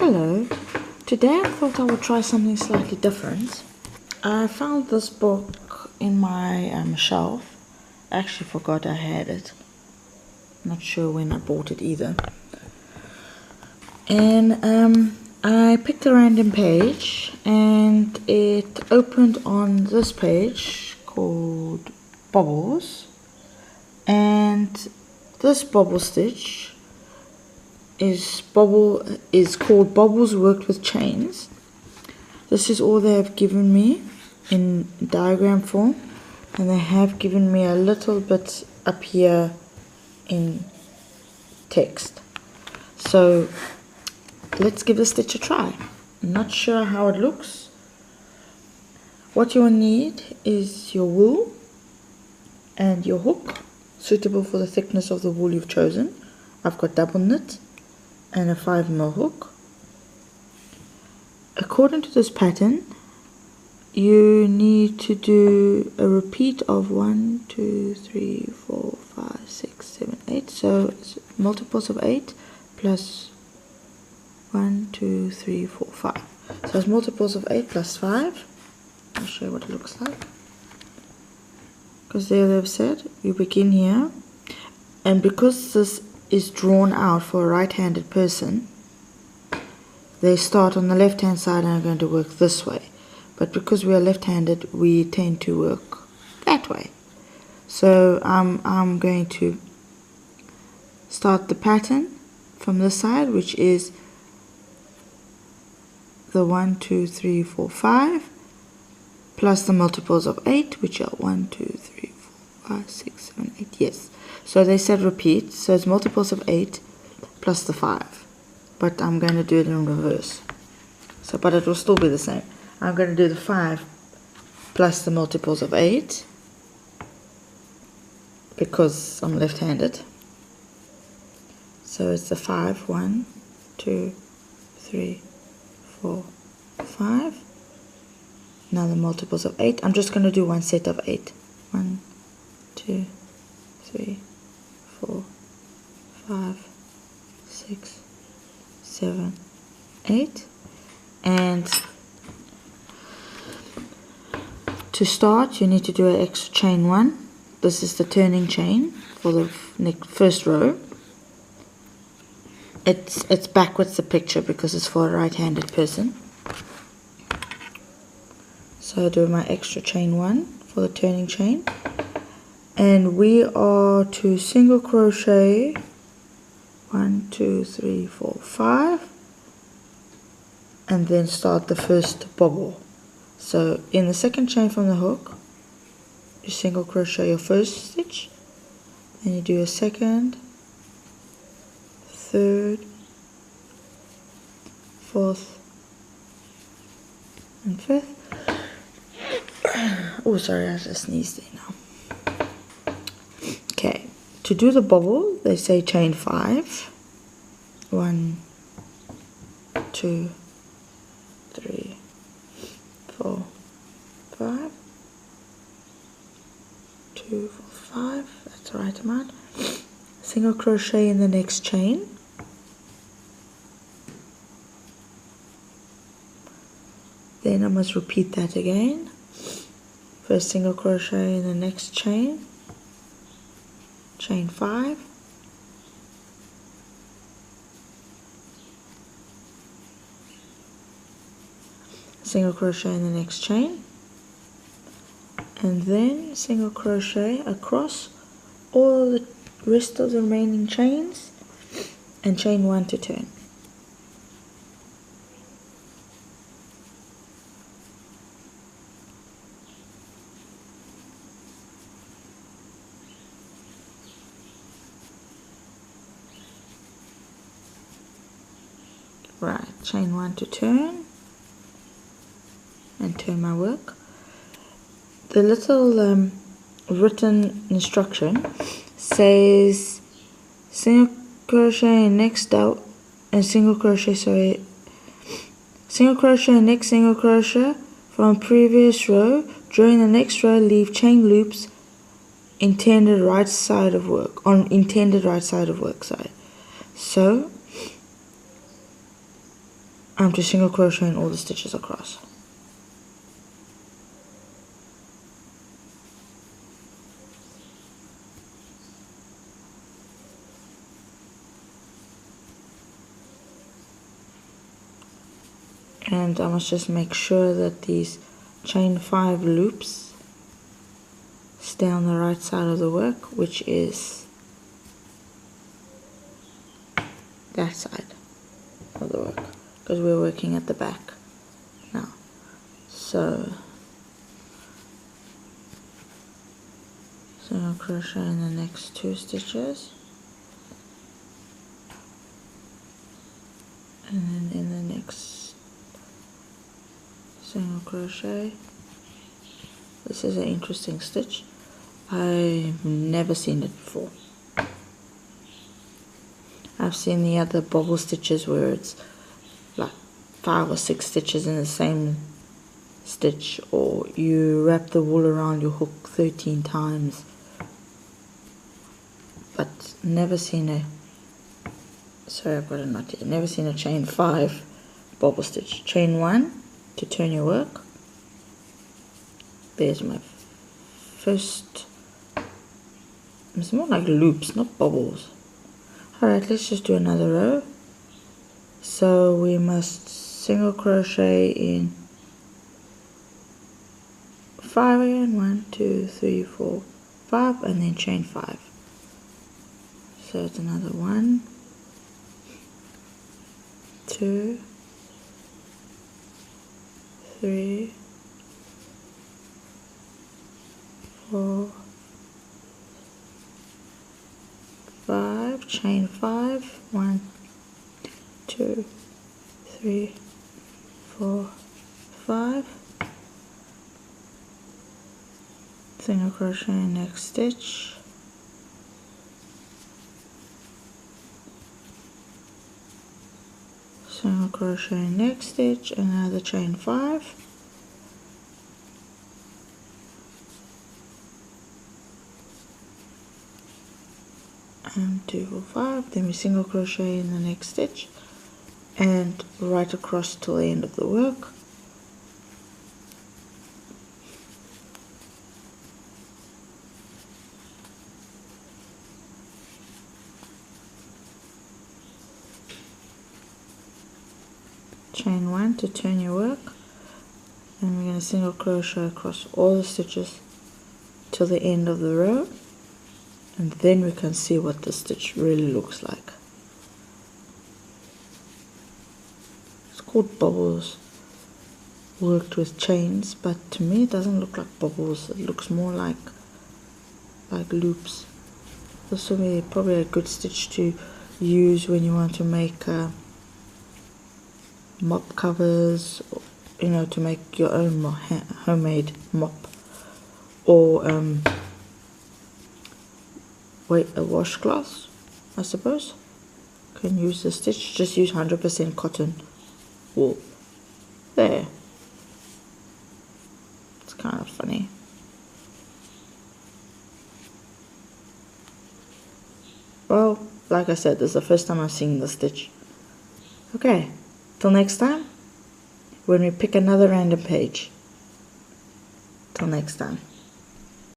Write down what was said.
Hello, today I thought I would try something slightly different. I found this book in my shelf. I actually forgot I had it. Not sure when I bought it either. And I picked a random page and it opened on this page called Bobbles. And this bobble stitch is called Bobbles Worked with Chains. This is all they have given me in diagram form, and they have given me a little bit up here in text. So let's give the stitch a try. I'm not sure how it looks. What you will need is your wool and your hook, suitable for the thickness of the wool you've chosen. I've got double knit and a 5mm hook. According to this pattern, you need to do a repeat of 1, 2, 3, 4, 5, 6, 7, 8. So it's multiples of 8 plus 1, 2, 3, 4, 5. So it's multiples of 8 plus 5. I'll show you what it looks like. Because there they've said you begin here, and because this is drawn out for a right-handed person, they start on the left hand side and are going to work this way, but because we are left-handed we tend to work that way. So I'm going to start the pattern from this side, which is the 1, 2, 3, 4, 5 plus the multiples of 8, which are 1, 2, 3, 4, 5, 6, 7, 8. Yes, so they said repeat, so it's multiples of 8 plus the 5, but I'm going to do it in reverse. So, but it will still be the same. I'm going to do the 5 plus the multiples of 8 because I'm left-handed. So it's the 5, 1, 2, 3, 4, 5. Now the multiples of 8. I'm just going to do one set of 8. 1, 2, 3, 4, 5, 6, 7, 8. And to start, you need to do an extra chain 1. This is the turning chain for the first row. It's backwards the picture because it's for a right-handed person. So I do my extra chain 1 for the turning chain, and we are to single crochet 1, 2, 3, 4, 5, and then start the first bobble. So in the second chain from the hook, you single crochet your first stitch, then you do your second, third, fourth, and fifth. Oh, sorry, I just sneezed there now. Okay, to do the bobble, they say chain 5. 1, 2, 3, 4, 5. 2, 4, 5. That's the right amount. Single crochet in the next chain. Then I must repeat that again. First single crochet in the next chain, chain 5, single crochet in the next chain, and then single crochet across all the rest of the remaining chains and chain 1 to turn. Right, chain 1 to turn and turn my work. The little written instruction says single crochet next double and single crochet single crochet next single crochet from previous row. During the next row, leave chain loops intended right side of work on. So I'm just single crocheting all the stitches across. And I must just make sure that these chain 5 loops stay on the right side of the work, which is that side of the work, because we're working at the back now. So single crochet in the next 2 stitches, and then in the next single crochet. This is an interesting stitch. I've never seen it before. I've seen the other bobble stitches where it's like 5 or 6 stitches in the same stitch, or you wrap the wool around your hook 13 times, but never seen a, sorry I've got a knot here, never seen a chain 5 bobble stitch. Chain 1 to turn your work. There's my first, it's more like loops, not bobbles. Alright, let's just do another row. So we must single crochet in 5 again, 1, 2, 3, 4, 5, and then chain 5. So it's another 1, 2, 3, 4, 5, chain 5, 1, 2, 3, 4, 5, single crochet next stitch, single crochet next stitch, another chain 5, and 2, 4, 5, then we single crochet in the next stitch and right across till the end of the work. Chain 1 to turn your work, and we're going to single crochet across all the stitches till the end of the row, and then we can see what the stitch really looks like. It's called Bobbles, worked with chains, but to me it doesn't look like bobbles. It looks more like loops. This will be probably a good stitch to use when you want to make mop covers, you know, to make your own homemade mop, or a washcloth, I suppose. Can use the stitch, just use 100% cotton wool. There. It's kind of funny. Well, like I said, this is the first time I've seen the stitch. Okay, till next time, when we pick another random page. Till next time.